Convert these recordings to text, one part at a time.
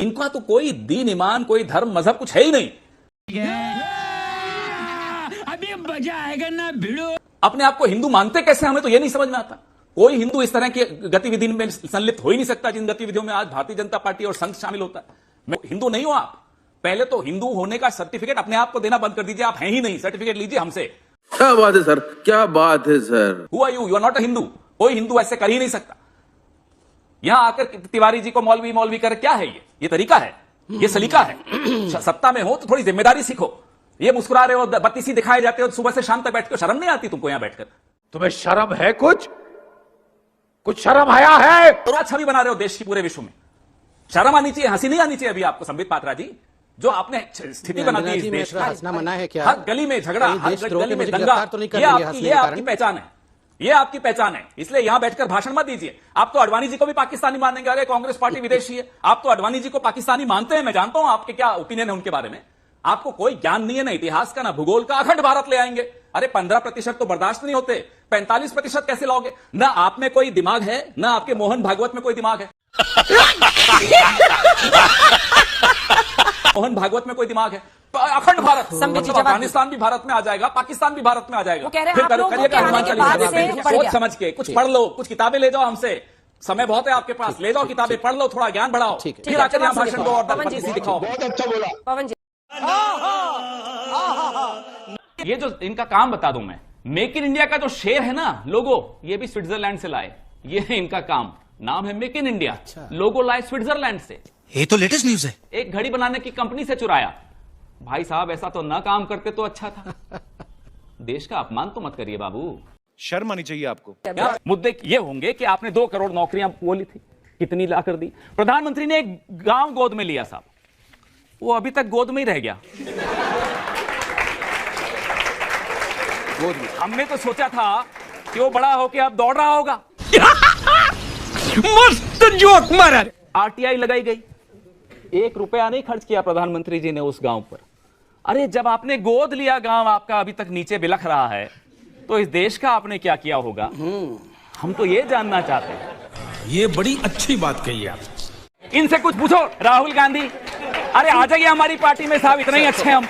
इनका तो कोई दीन ईमान, कोई धर्म मजहब कुछ है ही नहीं। अभी मजा आएगा ना भिड़ो। अपने आप को हिंदू मानते कैसे, हमें तो यह नहीं समझ में आता। कोई हिंदू इस तरह की गतिविधि में संलिप्त हो ही नहीं सकता जिन गतिविधियों में आज भारतीय जनता पार्टी और संघ शामिल होता है। मैं हिंदू नहीं हूं। आप पहले तो हिंदू होने का सर्टिफिकेट अपने आप को देना बंद कर दीजिए। आप हैं ही नहीं, सर्टिफिकेट लीजिए हमसे। क्या बात है सर, क्या बात है sir. Who are you are not a Hindu. कोई हिंदू ऐसे कर ही नहीं सकता। यहां आकर तिवारी जी को मौलवी मौलवी कर, क्या है ये तरीका है, ये सलीका है। सत्ता में हो तो थोड़ी जिम्मेदारी सीखो। ये मुस्कुरा रहे हो, बत्तीसी दिखाए जाते हो सुबह से शाम तक बैठ के, शर्म नहीं आती तुमको यहां बैठकर? तुम्हें शर्म है? कुछ शर्म आया है? पूरा छवि बना रहे हो देश की पूरे विश्व में। शर्म आनी चाहिए, हंसी नहीं आनी चाहिए अभी आपको। संबित पात्रा जी, जो आपने स्थिति बना दी इस देश का, हंसना मना है क्या? हर गली में झगड़ा, हर गली में दंगा, ये आपकी पहचान है। ये आपकी पहचान है। इसलिए यहां बैठकर भाषण मत दीजिए। आप तो अडवाणी जी को भी पाकिस्तानी मानेंगे। अरे कांग्रेस पार्टी विदेशी है। आप तो अडवाणी जी को पाकिस्तानी मानते हैं। मैं जानता हूं आपके क्या ओपिनियन है उनके बारे में। आपको कोई ज्ञान नहीं है, ना इतिहास का ना भूगोल का। अखंड भारत ले आएंगे। अरे 15% तो बर्दाश्त नहीं होते, 45% कैसे लाओगे? ना आप में कोई दिमाग है, ना आपके मोहन भागवत में कोई दिमाग है। मोहन भागवत में कोई दिमाग है? अखंड भारत, मतलब अफगानिस्तान भी भारत में आ जाएगा, पाकिस्तान भी भारत में आ जाएगा। फिर करिएगा हनुमान चालीसा, सोच समझ के कुछ पढ़ लो, कुछ किताबें ले जाओ हमसे। समय बहुत है आपके पास, ले जाओ किताबें, पढ़ लो, थोड़ा ज्ञान बढ़ाओ, फिर आकर यहाँ भाषण दो और बत्तीसी दिखाओ। बहुत अच्छा बोला पवन जी। ये जो इनका काम बता दूं मैं, मेक इन इंडिया का जो शेर है ना, लोगो, ये भी स्विट्जरलैंड से लाए। ये है इनका काम, नाम है मेक इन इंडिया। लोगो लाए स्विट्जरलैंड से। ये तो लेटेस्ट न्यूज है। एक घड़ी बनाने की कंपनी से चुराया। भाई साहब, ऐसा तो ना काम करते तो अच्छा था। देश का अपमान तो मत करिए बाबू, शर्म आनी चाहिए आपको। मुद्दे ये होंगे कि आपने 2 करोड़ नौकरियां बोली थी, कितनी लाकर दी? प्रधानमंत्री ने एक गांव गोद में लिया साहब, वो अभी तक गोद में ही रह गया। हमने तो सोचा था कि वो बड़ा होकर अब दौड़ रहा होगा। मस्त जोक मारा। आरटीआई लगाई गई। 1 रुपया नहीं खर्च किया प्रधानमंत्री जी ने उस गांव पर। अरे जब आपने गोद लिया, गांव आपका अभी तक नीचे बिलख रहा है, तो इस देश का आपने क्या किया होगा? हम तो ये जानना चाहते हैं। ये बड़ी अच्छी बात कही आप। इनसे कुछ पूछो। राहुल गांधी, अरे आ जाइए हमारी पार्टी में साहब, इतने ही अच्छे हैं हम।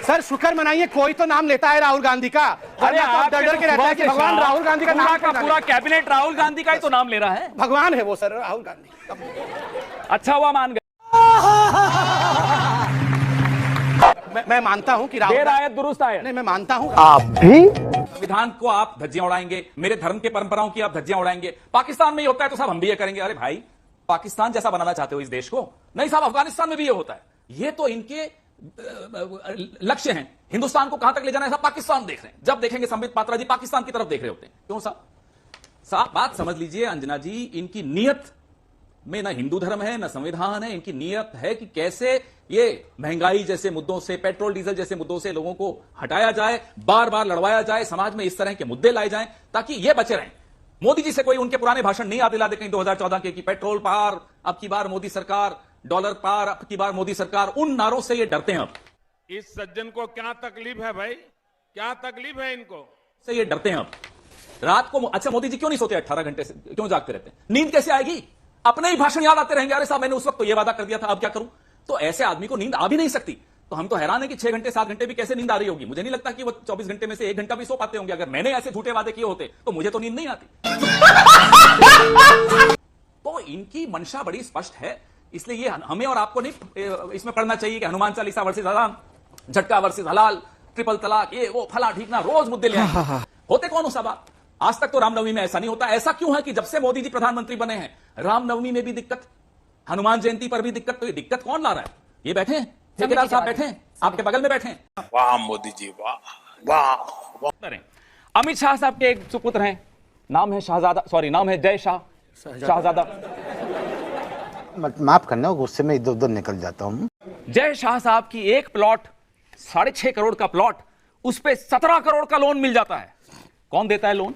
सर शुक्र मनाइए, कोई तो नाम लेता है राहुल गांधी का। अरे आप डर के रहता है कि भगवान राहुल गांधी का नाम का पूरा कैबिनेट राहुल गांधी का ही तो नाम ले रहा है। भगवान है वो सर, राहुल गांधी। अच्छा हुआ मान गए। मैं मानता हूं कि राहुल आयत दुरुस्त आयत। नहीं, मैं मानता हूं। आप भी संविधान को आप धज्जियां उड़ाएंगे, मेरे धर्म के परंपराओं की आप धज्जियां उड़ाएंगे। पाकिस्तान में ये होता है तो साहब हम भी ये करेंगे। अरे भाई, पाकिस्तान जैसा बनाना चाहते हो इस देश को? नहीं साहब, अफगानिस्तान में भी ये होता है। ये तो इनके लक्ष्य हैं। हिंदुस्तान को कहां तक ले जाना है साहब, पाकिस्तान देख रहे हैं। जब देखेंगे संबित पात्रा जी पाकिस्तान की तरफ देख रहे होते हैं। क्यों साहब? बात समझ लीजिए अंजना जी, इनकी नीयत में ना हिंदू धर्म है ना संविधान है। इनकी नीयत है कि कैसे ये महंगाई जैसे मुद्दों से, पेट्रोल डीजल जैसे मुद्दों से लोगों को हटाया जाए, बार बार लड़वाया जाए, समाज में इस तरह के मुद्दे लाए जाएं ताकि ये बचे रहें। मोदी जी से कोई उनके पुराने भाषण नहीं याद दिला दे कहीं 2014 के कि पेट्रोल पार अब की बार मोदी सरकार, डॉलर पार अब की बार मोदी सरकार। उन नारों से ये डरते हैं। अब इस सज्जन को क्या तकलीफ है भाई, क्या तकलीफ है इनको? से ये डरते हैं। अब रात को, अच्छा मोदी जी क्यों नहीं सोते 18 घंटे से, क्यों जागते रहते हैं? नींद कैसे आएगी? अपने ही भाषण याद आते रहेंगे। अरे साहब मैंने उस वक्त तो ये वादा कर दिया था, अब क्या करूं? तो ऐसे आदमी को नींद आ भी नहीं सकती। तो हम तो हैरान है कि 6 घंटे 7 घंटे भी कैसे नींद आ रही होगी। मुझे नहीं लगता कि वो 24 घंटे में से 1 घंटा भी सो पाते होंगे। अगर मैंने ऐसे झूठे वादे किए होते तो मुझे तो नींद नहीं आती। तो इनकी मंशा बड़ी स्पष्ट है। इसलिए ये हमें और आपको नहीं इसमें पढ़ना चाहिए कि हनुमान चालीसा वर्सेस हराम, झटका वर्सेस हलाल, ट्रिपल तलाक, ये वो फला ठीकना, रोज मुद्दे ले होते कौन हो साहब आप? आज तक तो रामनवमी में ऐसा नहीं होता। ऐसा क्यों है कि जब से मोदी जी प्रधानमंत्री बने हैं, रामनवमी में भी दिक्कत, हनुमान जयंती पर भी दिक्कत। तो ये दिक्कत कौन ला रहा है? ये बैठे हैं ठेकेदार साहब, बैठे हैं आपके बगल में बैठे हैं। वाह मोदी जी, वाह वाह। अमित शाह साहब के एक सुपुत्र हैं, नाम है शाहजादा, सॉरी नाम है जय शाह, शाहजादा। माफ करना, गुस्से में इधर उधर निकल जाता हूं। जय शाह साहब की एक प्लॉट 6.5 करोड़ का प्लॉट, उस पे 17 करोड़ का लोन मिल जाता है। कौन देता है लोन?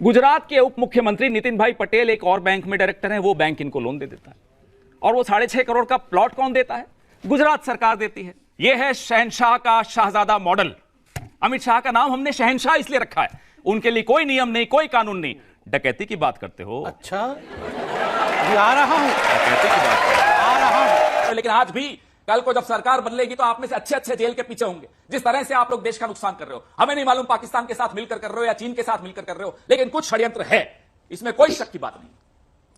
गुजरात के उप मुख्यमंत्री नितिन भाई पटेल एक और बैंक में डायरेक्टर हैं, वो बैंक इनको लोन दे देता है। और वो 6.5 करोड़ का प्लॉट कौन देता है? गुजरात सरकार देती है। यह है शहनशाह का शाहजादा मॉडल। अमित शाह का नाम हमने शहनशाह इसलिए रखा है, उनके लिए कोई नियम नहीं, कोई कानून नहीं। डकैती की बात करते हो। अच्छा, अभी आ रहा हूं, डकैती की बात करते आ रहा हूं। हो। लेकिन आज भी कल को जब सरकार बदलेगी तो आप में से अच्छे अच्छे जेल के पीछे होंगे। जिस तरह से आप लोग देश का नुकसान कर रहे हो, हमें नहीं मालूम पाकिस्तान के साथ मिलकर कर रहे हो या चीन के साथ मिलकर कर रहे हो, लेकिन कुछ षड्यंत्र है, इसमें कोई शक की बात नहीं।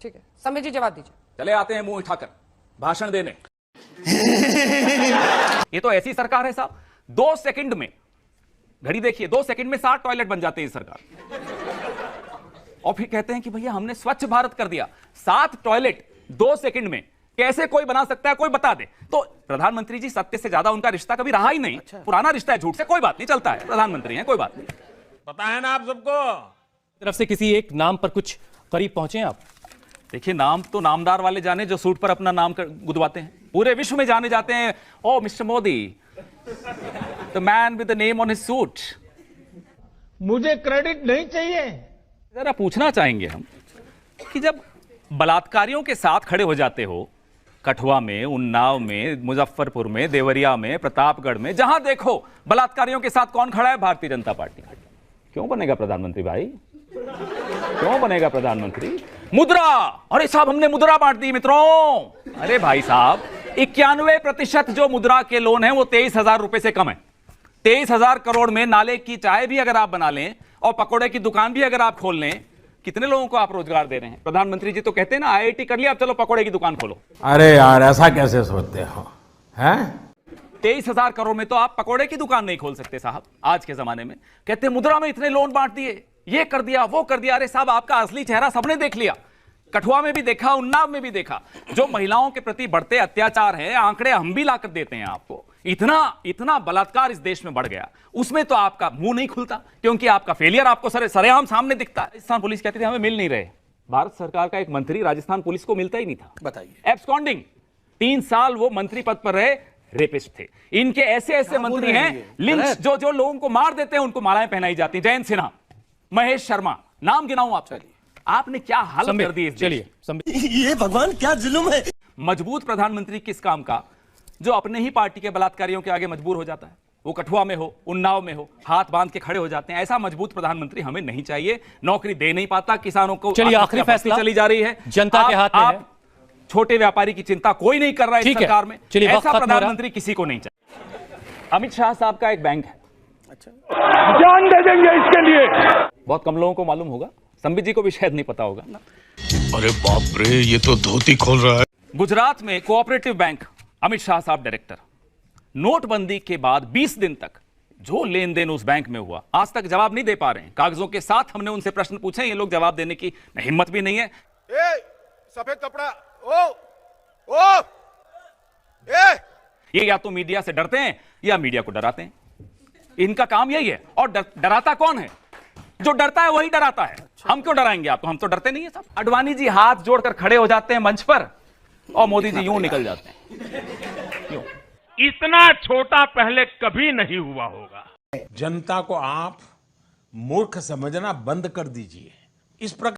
ठीक है, संबित जी जवाब दीजिए। चले आते हैं मुंह उठाकर भाषण देने। ये तो ऐसी सरकार है साहब, 2 सेकंड में, घड़ी देखिए, 2 सेकंड में 60 टॉयलेट बन जाते हैं सरकार। और फिर कहते हैं कि भैया हमने स्वच्छ भारत कर दिया। 7 टॉयलेट 2 सेकंड में कैसे कोई बना सकता है, कोई बता दे। तो प्रधानमंत्री जी, सत्य से ज्यादा उनका रिश्ता कभी रहा ही नहीं। पुराना रिश्ता है, झूठ से कोई बात नहीं, चलता है, प्रधानमंत्री हैं, कोई बात नहीं। पता है ना आप सबको। तरफ से किसी एक नाम पर कुछ करीब पहुंचे आप? देखिए, नाम तो नामदार वाले जाने जो सूट पर अपना नाम गुदवाते हैं, पूरे विश्व में जाने जाते हैं। Oh mister Modi, the man with the name on his suit. मुझे क्रेडिट नहीं चाहिए। जरा पूछना चाहेंगे हम कि जब बलात्कारियों के साथ खड़े हो जाते हो, कठुआ में, उन्नाव में, मुजफ्फरपुर में, देवरिया में, प्रतापगढ़ में, जहां देखो बलात्कारियों के साथ कौन खड़ा है? भारतीय जनता पार्टी। क्यों बनेगा प्रधानमंत्री भाई? क्यों बनेगा प्रधानमंत्री? मुद्रा, अरे साहब हमने मुद्रा बांट दी मित्रों। अरे भाई साहब, 91% जो मुद्रा के लोन है वो 23,000 रुपए से कम है। 23,000 करोड़ में नाले की चाय भी अगर आप बना लें और पकौड़े की दुकान भी अगर आप खोल लें, कितने लोगों को आप रोजगार दे रहे हैं? प्रधानमंत्री जी तो कहते हैं ना, IIT कर लिया, अब चलो पकौड़े की दुकान खोलो। अरे यार, ऐसा कैसे सोचते हो? हैं? 23,000 करोड़ में तो आप पकौड़े की दुकान नहीं खोल सकते साहब आज के जमाने में। कहते हैं मुद्रा में इतने लोन बांट दिए, ये कर दिया, वो कर दिया। अरे साहब, आपका असली चेहरा सबने देख लिया, कठुआ में भी देखा, उन्नाव में भी देखा। जो महिलाओं के प्रति बढ़ते अत्याचार है, आंकड़े हम भी लाकर देते हैं आपको। इतना बलात्कार इस देश में बढ़ गया, उसमें तो आपका मुंह नहीं खुलता, क्योंकि आपका फेलियर आपको सरेआम सामने दिखता है। राजस्थान पुलिस कहती थी हमें मिल नहीं रहे। भारत सरकार का एक मंत्री राजस्थान पुलिस को मिलता ही नहीं था। बताइए, एब्सकॉन्डिंग, 3 साल वो मंत्री पद पर रहे, रेपिस्ट थे। इनके ऐसे मंत्री हैं, लिंच, जो लोगों को मार देते हैं उनको मालाएं पहनाई जाती। जयंत सिन्हा, महेश शर्मा, नाम गिनाऊं आप? आपने क्या हालत कर दी। चलिए, ये भगवान क्या जुल्म है। मजबूत प्रधानमंत्री किस काम का, जो अपने ही पार्टी के बलात्कारियों के आगे मजबूर हो जाता है। वो कठुआ में हो, उन्नाव में हो, हाथ बांध के खड़े हो जाते हैं। ऐसा मजबूत प्रधानमंत्री हमें नहीं चाहिए। नौकरी दे नहीं पाता किसानों को। चलिए, आखिरी फैसला चली जा रही है, जनता के हाथ में है। छोटे व्यापारी की चिंता कोई नहीं कर रहा है इस सरकार में। ऐसा प्रधानमंत्री किसी को नहीं चाहिए। अमित शाह साहब का एक बैंक है, जान दे देंगे इसके लिए। बहुत कम लोगों को मालूम होगा, संबित जी को भी शायद नहीं पता होगा। अरे बाप रे, ये तो धोती खोल रहा है। गुजरात में कोऑपरेटिव बैंक, अमित शाह साहब डायरेक्टर। नोटबंदी के बाद 20 दिन तक जो लेन देन उस बैंक में हुआ, आज तक जवाब नहीं दे पा रहे हैं। कागजों के साथ हमने उनसे प्रश्न पूछे, ये लोग जवाब देने की हिम्मत भी नहीं है। सफेद कपड़ा, ओ ये या तो मीडिया से डरते हैं या मीडिया को डराते हैं, इनका काम यही है। और डराता कौन है? जो डरता है वही डराता है। हम क्यों डराएंगे आपको? हम तो डरते नहीं है साहब। अडवाणी जी हाथ जोड़कर खड़े हो जाते हैं मंच पर और मोदी जी यूं निकल जाते हैं। इतना छोटा पहले कभी नहीं हुआ होगा। जनता को आप मूर्ख समझना बंद कर दीजिए। इस प्रकार